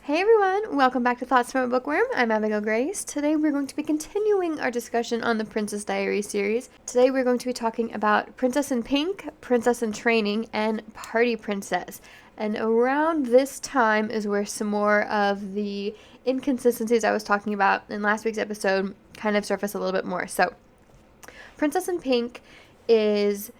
Hey everyone, welcome back to Thoughts from a Bookworm. I'm Abigail Grace. Today we're going to be continuing our discussion on the Princess Diaries series. Today we're going to be talking about Princess in Pink, Princess in Training, and Party Princess. And around this time is where some more of the inconsistencies I was talking about in last week's episode kind of surface a little bit more. So, Princess in Pink is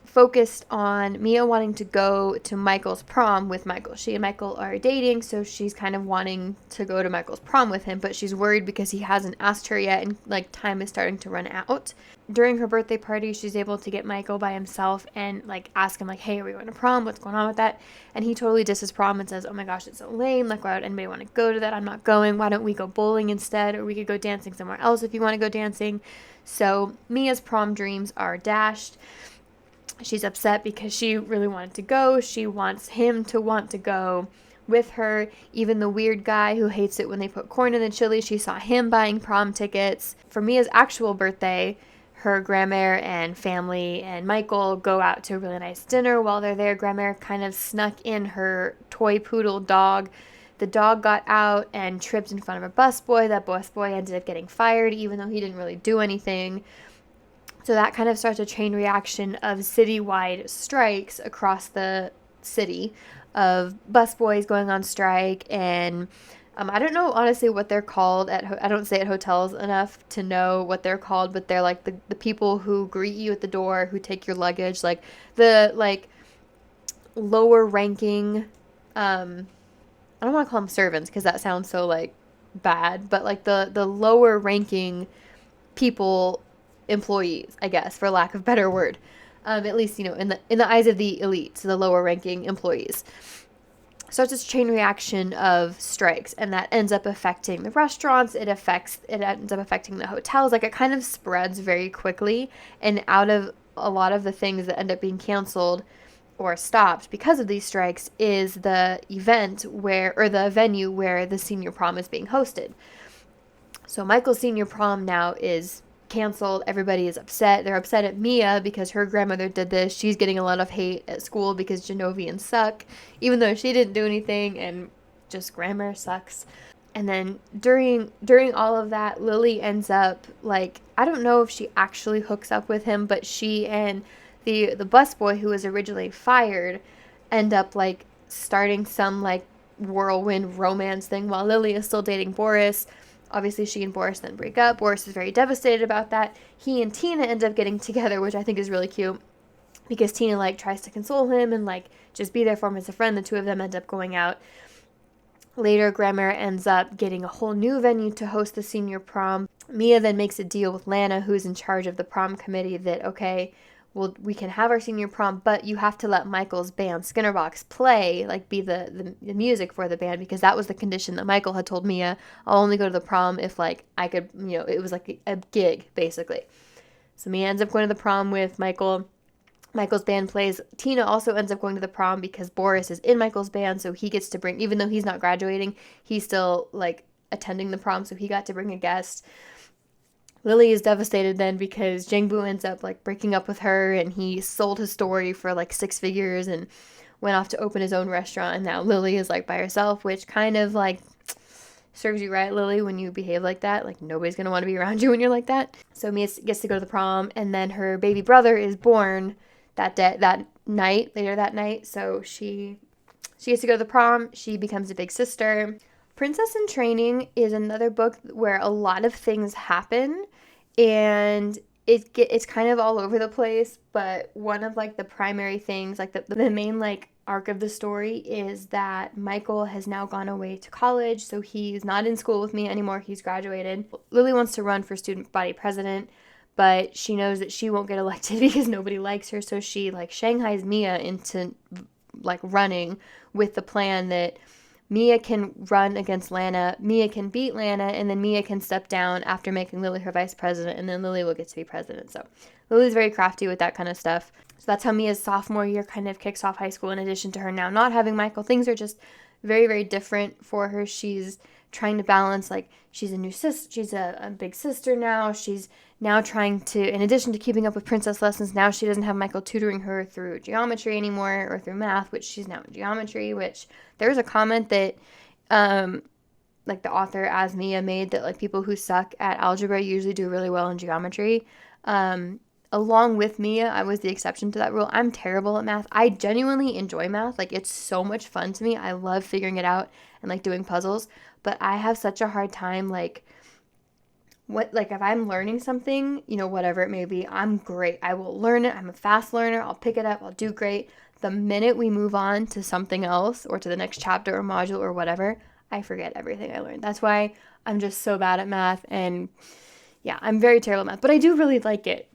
focused on Mia wanting to go to Michael's prom with Michael. She and Michael are dating, so she's kind of wanting to go to Michael's prom with him, but she's worried because he hasn't asked her yet and time is starting to run out. During her birthday party, she's able to get Michael by himself and ask him hey, are we going to prom? What's going on with that? And he totally disses prom and says, oh my gosh, it's so lame. Why would anybody want to go to that? I'm not going. Why don't we go bowling instead? Or we could go dancing somewhere else if you want to go dancing. So Mia's prom dreams are dashed. She's upset because she really wanted to go. She wants him to want to go with her. Even the weird guy who hates it when they put corn in the chili, she saw him buying prom tickets. For Mia's actual birthday, her grandmère and family and Michael go out to a really nice dinner. While they're there, grandmère kind of snuck in her toy poodle dog. The dog got out and tripped in front of a busboy. That busboy ended up getting fired, even though he didn't really do anything. So that kind of starts a chain reaction of citywide strikes across the city of busboys going on strike. And I don't know, honestly, what they're called. I don't stay at hotels enough to know what they're called, but they're the people who greet you at the door, who take your luggage, the lower ranking, I don't want to call them servants because that sounds so bad, but the lower ranking people, employees, I guess, for lack of a better word. At least, in the eyes of the elite, so the lower ranking employees. So it's this chain reaction of strikes, and that ends up affecting the restaurants. It ends up affecting the hotels. It kind of spreads very quickly, and out of a lot of the things that end up being canceled or stopped because of these strikes is the the venue where the senior prom is being hosted. So Michael's senior prom now is canceled. Everybody is upset. They're upset at Mia because her grandmother did this. She's getting a lot of hate at school because Genovians suck, even though she didn't do anything and just grammar sucks. And then during all of that, Lily ends up I don't know if she actually hooks up with him, but she and the busboy who was originally fired end up starting some whirlwind romance thing while Lily is still dating Boris. Obviously, she and Boris then break up. Boris is very devastated about that. He and Tina end up getting together, which I think is really cute because Tina tries to console him and just be there for him as a friend. The two of them end up going out. Later, grandmère ends up getting a whole new venue to host the senior prom. Mia then makes a deal with Lana, who's in charge of the prom committee, that okay, well, we can have our senior prom, but you have to let Michael's band Skinnerbox play, be the music for the band, because that was the condition that Michael had told Mia. I'll only go to the prom if I could, it was a gig basically. So Mia ends up going to the prom with Michael. Michael's band plays. Tina also ends up going to the prom because Boris is in Michael's band, so he gets to bring, even though he's not graduating, he's still attending the prom, so he got to bring a guest. Lily is devastated then because Jangbu ends up breaking up with her, and he sold his story for 6 figures and went off to open his own restaurant, and now Lily is by herself, which kind of serves you right, Lily, when you behave like that. Nobody's gonna want to be around you when you're like that. So Mia gets to go to the prom, and then her baby brother is born later that night, so she gets to go to the prom. She becomes a big sister. Princess in Training is another book where a lot of things happen, and it's kind of all over the place, but one of the primary things, the main arc of the story is that Michael has now gone away to college, so he's not in school with me anymore. He's graduated. Lily wants to run for student body president, but she knows that she won't get elected because nobody likes her, so she shanghais Mia into running with the plan that Mia can run against Lana, Mia can beat Lana, and then Mia can step down after making Lily her vice president, and then Lily will get to be president. So Lily's very crafty with that kind of stuff. So that's how Mia's sophomore year kind of kicks off high school, in addition to her now not having Michael. Things are just very, very different for her. She's trying to balance, she's a new sister, she's a big sister now. She's now trying to, in addition to keeping up with princess lessons, now she doesn't have Michael tutoring her through geometry anymore, or through math, which she's now in geometry, which there's a comment that like the author as Mia made, that like people who suck at algebra usually do really well in geometry. Along with Mia, I was the exception to that rule. I'm terrible at math. I genuinely enjoy math. Like, it's so much fun to me. I love figuring it out and like doing puzzles, but I have such a hard time like if I'm learning something, whatever it may be, I'm great. I will learn it. I'm a fast learner. I'll pick it up. I'll do great. The minute we move on to something else or to the next chapter or module or whatever, I forget everything I learned. That's why I'm just so bad at math. And yeah, I'm very terrible at math, but I do really like it.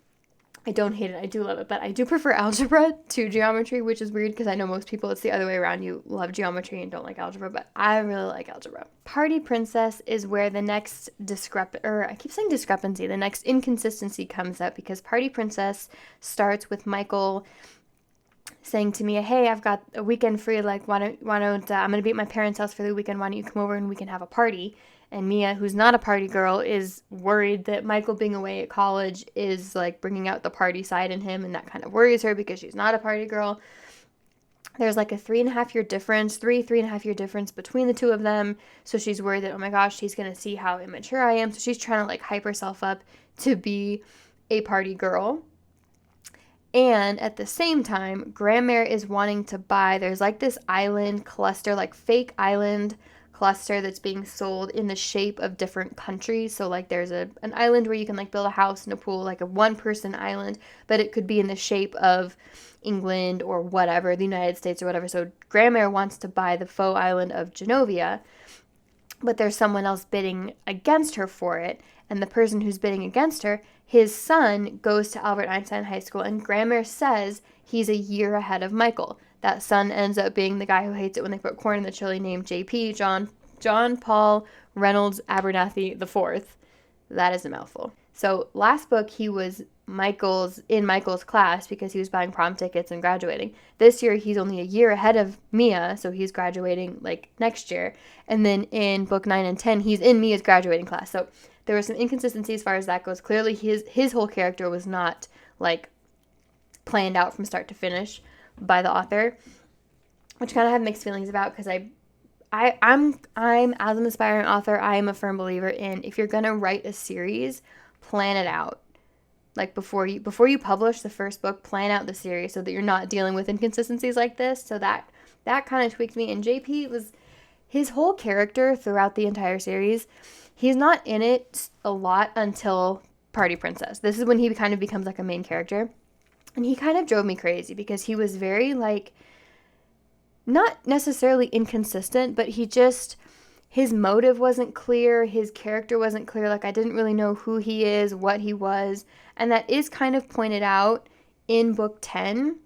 I don't hate it. I do love it, but I do prefer algebra to geometry, which is weird because I know most people it's the other way around. You love geometry and don't like algebra, but I really like algebra. Party Princess is where the next the next inconsistency comes up, because Party Princess starts with Michael saying to Mia, "Hey, I've got a weekend free. Like, why don't I'm gonna be at my parents' house for the weekend. Why don't you come over and we can have a party?" And Mia, who's not a party girl, is worried that Michael being away at college is like bringing out the party side in him, and that kind of worries her because she's not a party girl. There's like a 3.5 year difference, 3.5 year difference between the two of them. So she's worried that, oh my gosh, he's gonna see how immature I am. So she's trying to like hype herself up to be a party girl. And at the same time, Grandmere is wanting to buy, there's like this island cluster, like fake island cluster that's being sold in the shape of different countries. So like there's an island where you can like build a house and a pool, like a one person island, but it could be in the shape of England or whatever, the United States or whatever. So Grandmere wants to buy the faux island of Genovia, but there's someone else bidding against her for it. And the person who's bidding against her, his son goes to Albert Einstein High School, and Grandmere says he's a year ahead of Michael. That son ends up being the guy who hates it when they put corn in the chili, named JP, John Paul Reynolds Abernathy IV. That is a mouthful. So last book he was in Michael's class because he was buying prom tickets and graduating. This year he's only a year ahead of Mia, so he's graduating like next year. And then in book 9 and 10 he's in Mia's graduating class. So there was some inconsistency as far as that goes. Clearly his whole character was not like planned out from start to finish by the author, which kind of have mixed feelings about, because I'm as an aspiring author, I am a firm believer in, if you're gonna write a series, plan it out. Like before you publish the first book, plan out the series so that you're not dealing with inconsistencies like this. So that kind of tweaked me. And JP was his whole character throughout the entire series. He's not in it a lot until Party Princess. This is when he kind of becomes like a main character. And he kind of drove me crazy because he was very like, not necessarily inconsistent, but his motive wasn't clear, his character wasn't clear, like I didn't really know who he is, what he was, and that is kind of pointed out in book 10.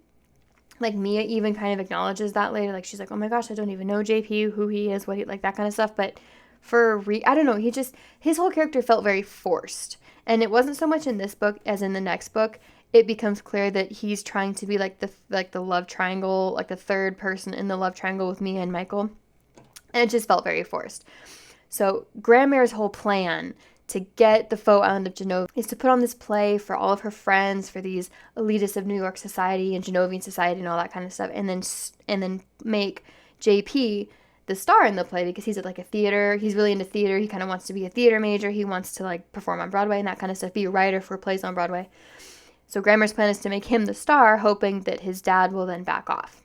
Like Mia even kind of acknowledges that later, like she's like, oh my gosh, I don't even know JP, who he is, what he, like that kind of stuff, but I don't know, his whole character felt very forced, and it wasn't so much in this book as in the next book. It becomes clear that he's trying to be like the love triangle, like the third person in the love triangle with Mia and Michael. And it just felt very forced. So Grandmere's whole plan to get the faux island of Genovia is to put on this play for all of her friends, for these elitists of New York society and Genovian society and all that kind of stuff, and then make JP the star in the play because he's at like a theater. He's really into theater. He kind of wants to be a theater major. He wants to like perform on Broadway and that kind of stuff, be a writer for plays on Broadway. So Grandmere's plan is to make him the star, hoping that his dad will then back off.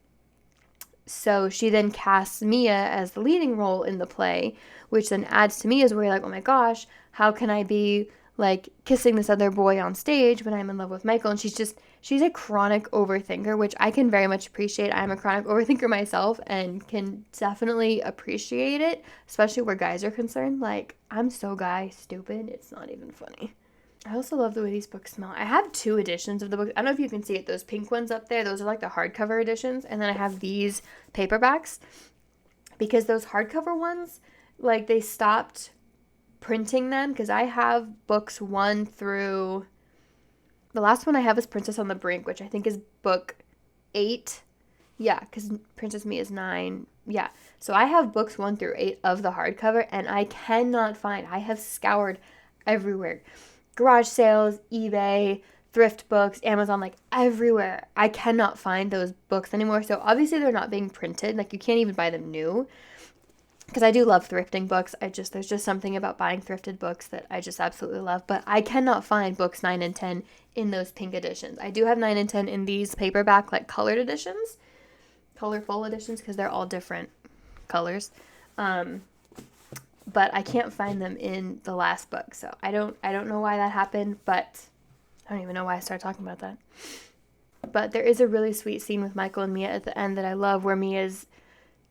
So she then casts Mia as the leading role in the play, which then adds to Mia's worry, like, oh my gosh, how can I be like kissing this other boy on stage when I'm in love with Michael? And she's a chronic overthinker, which I can very much appreciate. I'm a chronic overthinker myself and can definitely appreciate it, especially where guys are concerned. Like, I'm so guy stupid, it's not even funny. I also love the way these books smell. I have 2 editions of the book. I don't know if you can see it. Those pink ones up there, those are like the hardcover editions. And then I have these paperbacks. Because those hardcover ones, like they stopped printing them. Because I have books 1 through... The last one I have is Princess on the Brink, which I think is book 8. Yeah, because Princess Mia is 9. Yeah. So I have books 1 through 8 of the hardcover. And I cannot find... I have scoured everywhere. Garage sales, eBay, thrift books, Amazon, like everywhere. I cannot find those books anymore. So obviously they're not being printed. Like you can't even buy them new. because I do love thrifting books. There's just something about buying thrifted books that I just absolutely love. But I cannot find books 9 and 10 in those pink editions. I do have 9 and 10 in these paperback, like colored editions, colorful editions, because they're all different colors. But I can't find them in the last book. So I don't know why that happened, but I don't even know why I started talking about that. But there is a really sweet scene with Michael and Mia at the end that I love, where Mia's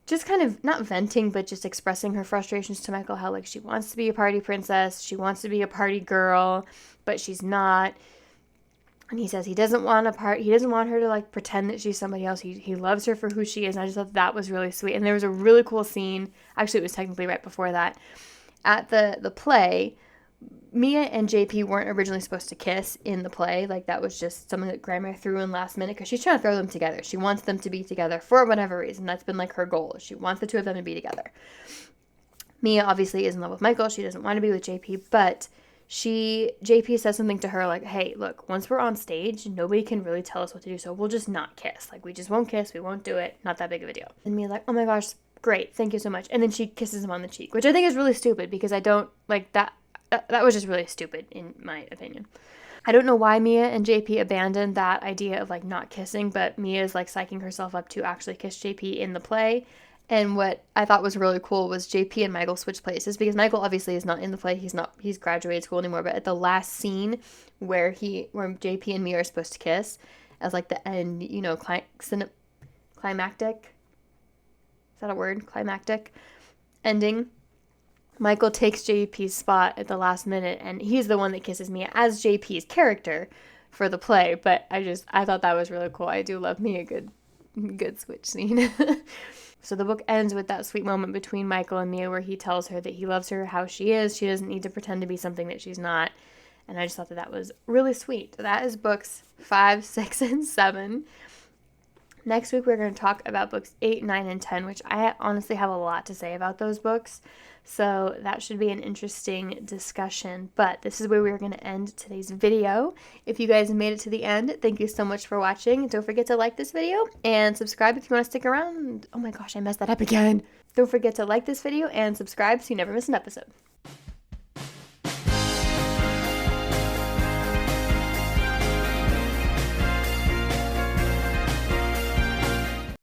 just kind of not venting, but just expressing her frustrations to Michael, how like she wants to be a party princess, she wants to be a party girl, but she's not. And he says he doesn't want her to like pretend that she's somebody else. He loves her for who she is. And I just thought that was really sweet. And there was a really cool scene, actually it was technically right before that, at the play. Mia and JP weren't originally supposed to kiss in the play. Like, that was just something that Grandma threw in last minute because she's trying to throw them together. She wants them to be together for whatever reason. That's been, like, her goal. She wants the two of them to be together. Mia obviously is in love with Michael. She doesn't want to be with JP, but JP says something to her like, hey, look, once we're on stage, nobody can really tell us what to do, so we'll just not kiss. Like, we just won't kiss. We won't do it. Not that big of a deal. And Mia's like, oh my gosh, great. Thank you so much. And then she kisses him on the cheek, which I think is really stupid because I don't, like, that was just really stupid in my opinion. I don't know why Mia and JP abandoned that idea of like not kissing, but Mia is like psyching herself up to actually kiss JP in the play. And what I thought was really cool was JP and Michael switched places because Michael obviously is not in the play. He's graduated school anymore, but at the last scene where JP and Mia are supposed to kiss as like the end, you know, climactic. Is that a word? Climactic ending. Michael takes JP's spot at the last minute, and he's the one that kisses Mia as JP's character for the play. But I thought that was really cool. I do love me a good switch scene. So the book ends with that sweet moment between Michael and Mia where he tells her that he loves her how she is. She doesn't need to pretend to be something that she's not. And I just thought that was really sweet. That is books 5, 6, and 7. Next week, we're going to talk about books 8, 9, and 10, which I honestly have a lot to say about those books. So that should be an interesting discussion. But this is where we're going to end today's video. If you guys made it to the end, thank you so much for watching. Don't forget to like this video and subscribe if you want to stick around. Oh my gosh, I messed that up again. Don't forget to like this video and subscribe so you never miss an episode.